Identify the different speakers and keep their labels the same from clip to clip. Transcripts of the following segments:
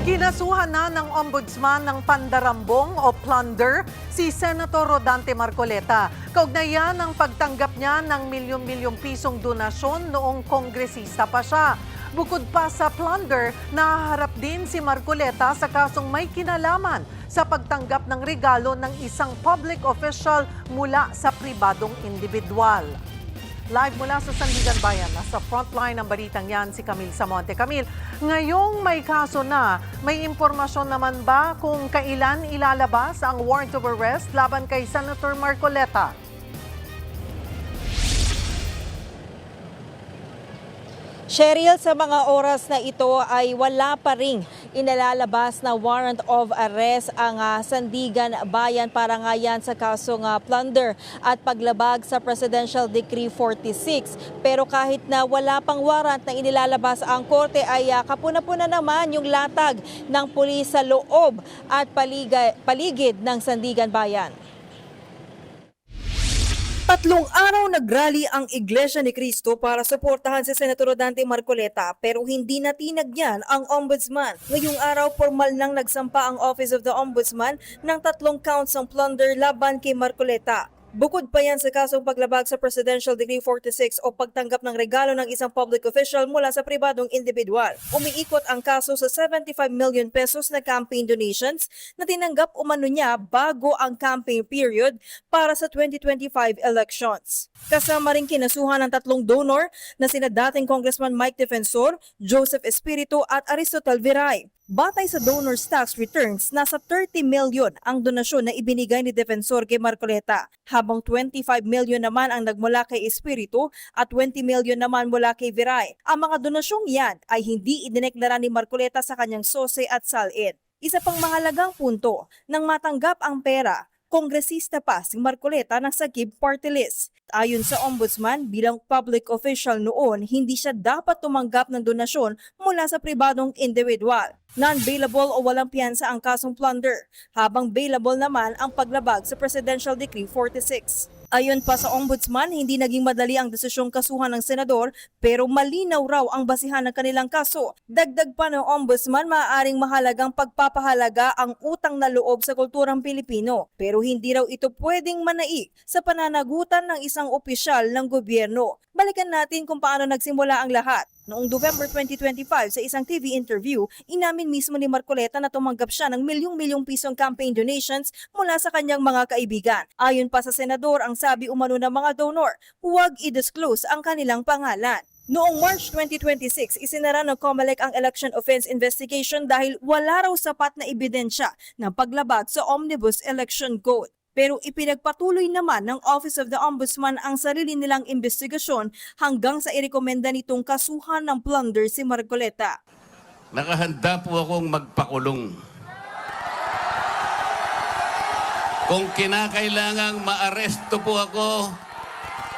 Speaker 1: Kinasuhan na ng ombudsman ng pandarambong o plunder si Senator Rodante Marcoleta. Kaugnayan ng pagtanggap niya ng milyon-milyong pisong donasyon noong kongresista pa siya. Bukod pa sa plunder, nahaharap din si Marcoleta sa kasong may kinalaman sa pagtanggap ng regalo ng isang public official mula sa pribadong individual. Live mula sa Sandigan Bayan, nasa frontline ng balitang yan si Camille Samonte. Camille, ngayong may kaso na, may impormasyon naman ba kung kailan ilalabas ang warrant of arrest laban kay Senator Marcoleta?
Speaker 2: Cheryl, sa mga oras na ito ay wala pa ring inalalabas na warrant of arrest ang Sandigan Bayan para nga yan sa kasong plunder at paglabag sa Presidential Decree 46. Pero kahit na wala pang warrant na inilalabas ang korte ay kapuna-puna naman yung latag ng pulis sa loob at paligid ng Sandigan Bayan.
Speaker 3: 3 araw nagrally ang Iglesia ni Cristo para suportahan si Senator Rodante Marcoleta pero hindi natinag niyan ang ombudsman. Ngayong araw, formal nang nagsampa ang Office of the Ombudsman ng 3 counts ng plunder laban kay Marcoleta. Bukod pa yan sa kasong paglabag sa Presidential Decree 46 o pagtanggap ng regalo ng isang public official mula sa pribadong individual. Umiikot ang kaso sa 75 million pesos na campaign donations na tinanggap umano niya bago ang campaign period para sa 2025 elections. Kasama rin kinasuhan ng 3 donor na sina dating Congressman Mike Defensor, Joseph Espiritu at Aristotle Viray. Batay sa donor's tax returns, nasa 30 million ang donasyon na ibinigay ni Defensor kay Marcoleta, habang 25 million naman ang nagmula kay Espiritu at 20 million naman mula kay Viray. Ang mga donasyong yan ay hindi idineklara ni Marcoleta sa kanyang sose at salin. Isa pang mahalagang punto, nang matanggap ang pera, kongresista pa si Marcoleta ng Sagip Party List. Ayon sa ombudsman, bilang public official noon, hindi siya dapat tumanggap ng donasyon mula sa pribadong individual. Non-bailable o walang piyansa ang kasong plunder, habang bailable naman ang paglabag sa Presidential Decree 46. Ayon pa sa ombudsman, hindi naging madali ang desisyong kasuhan ng senador pero malinaw raw ang basihan ng kanilang kaso. Dagdag pa ng ombudsman, maaaring mahalagang pagpapahalaga ang utang na loob sa kulturang Pilipino pero hindi raw ito pwedeng manaig sa pananagutan ng isang opisyal ng gobyerno. Balikan natin kung paano nagsimula ang lahat. Noong November 2025 sa isang TV interview, inamin mismo ni Marcoleta na tumanggap siya ng milyong-milyong pisong campaign donations mula sa kanyang mga kaibigan. Ayon pa sa senador, ang sabi umano ng mga donor, huwag i-disclose ang kanilang pangalan. Noong March 2026, isinara ng COMELEC ang election offense investigation dahil wala raw sapat na ebidensya ng paglabag sa Omnibus Election Code. Pero ipinagpatuloy naman ng Office of the Ombudsman ang sarili nilang investigasyon hanggang sa irekomenda nitong kasuhan ng plunder si Marcoleta.
Speaker 4: Nakahanda po akong magpakulong. Kung kinakailangang maaresto po ako,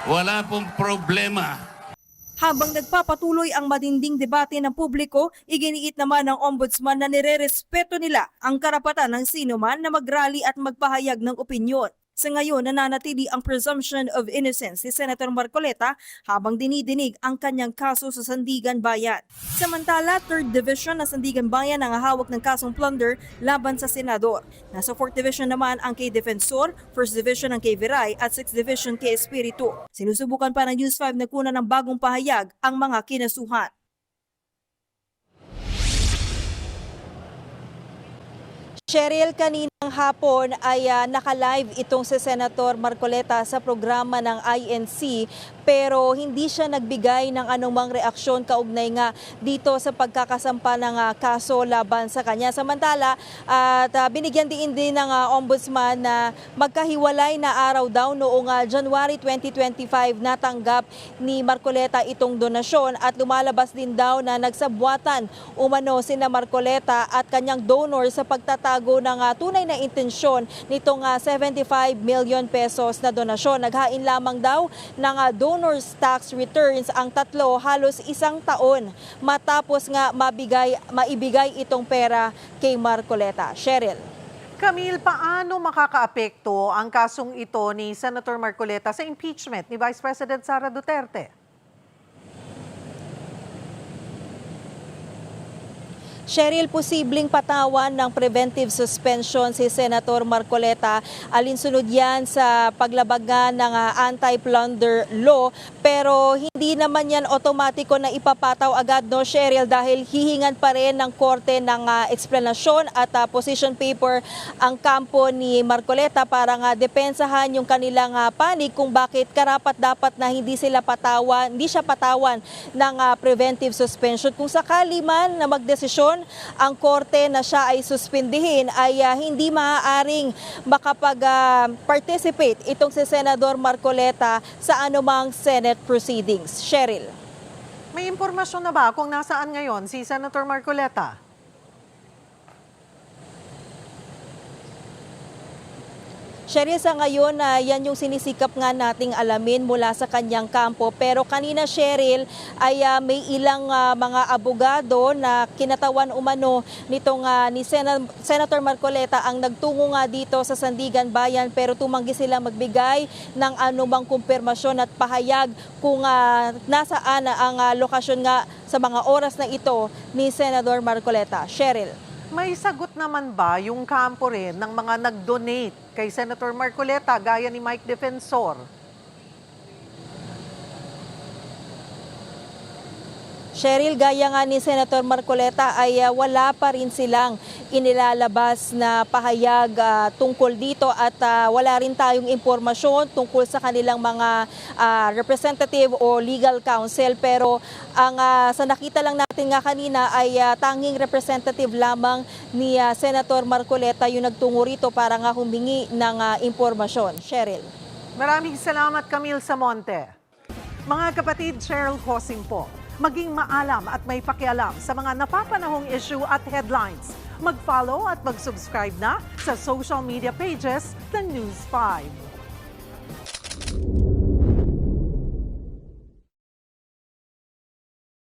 Speaker 4: wala pong problema.
Speaker 3: Habang nagpapatuloy ang matinding debate ng publiko, iginiit naman ng ombudsman na nirerespeto nila ang karapatan ng sinuman na mag-rally at magpahayag ng opinyon. Sa ngayon, nananatili ang presumption of innocence si Senator Marcoleta habang dinidinig ang kanyang kaso sa Sandigan Bayan. Samantala, 3rd Division na Sandigan Bayan ang hawak ng kasong plunder laban sa senador. Nasa 4th Division naman ang kay Defensor, 1st Division ang kay Viray at 6th Division kay Espiritu. Sinusubukan pa ng News 5 na kunan ng bagong pahayag ang mga kinasuhan.
Speaker 2: Cheryl, kaninang hapon ay naka-live itong si Senator Marcoleta sa programa ng INC pero hindi siya nagbigay ng anumang reaksyon kaugnay nga dito sa pagkakasampa ng kaso laban sa kanya. Samantala, binigyan din ng ombudsman na magkahiwalay na araw daw noong January 2025 natanggap ni Marcoleta itong donasyon at lumalabas din daw na nagsabwatan umano sina Marcoleta at kanyang donor sa pagtatago ng tunay na intensyon nitong 75 million pesos na donasyon. Naghain lamang daw ng donor's tax returns ang tatlo halos isang taon matapos nga maibigay itong pera kay Marcoleta. Cheryl.
Speaker 1: Camille, paano makakaapekto ang kasong ito ni Senator Marcoleta sa impeachment ni Vice President Sara Duterte?
Speaker 2: Cheryl, posibleng patawan ng preventive suspension si Senator Marcoleta. Alinsunod yan sa paglabagan ng anti-plunder law, pero hindi naman yan otomatiko na ipapataw agad, no, Cheryl, dahil hihingan pa rin ng korte ng eksplanasyon at position paper ang kampo ni Marcoleta para nga depensahan yung kanilang panig kung bakit karapat-dapat na hindi siya patawan ng preventive suspension. Kung sakali man na magdesisyon ang korte na siya ay suspindihin, ay hindi maaaring makapag-participate itong si Senador Marcoleta sa anumang Senate proceedings. Cheryl.
Speaker 1: May impormasyon na ba kung nasaan ngayon si Senator Marcoleta?
Speaker 2: Cheryl, sa ngayon, yan yung sinisikap nga nating alamin mula sa kanyang kampo. Pero kanina, Cheryl, ay may ilang mga abogado na kinatawan umano nitong ni Senator Marcoleta ang nagtungo nga dito sa Sandigan Bayan, pero tumanggi sila magbigay ng anumang kumpirmasyon at pahayag kung nasaan ang lokasyon nga sa mga oras na ito ni Senador Marcoleta. Cheryl.
Speaker 1: May sagot naman ba yung kampo rin ng mga nag-donate kay Senator Marcoleta gaya ni Mike Defensor?
Speaker 2: Cheryl, gaya nga ni Senator Marcoleta ay wala pa rin silang inilalabas na pahayag tungkol dito at wala rin tayong impormasyon tungkol sa kanilang mga representative o legal counsel. Pero ang sa nakita lang natin nga kanina ay tanging representative lamang ni Senator Marcoleta yung nagtungo rito para nga humingi ng impormasyon. Cheryl.
Speaker 1: Maraming salamat, Camille Samonte. Mga kapatid, Cheryl Hosing po. Maging maalam at may pakialam sa mga napapanahong issue at headlines. Mag-follow at mag-subscribe na sa social media pages ng News 5.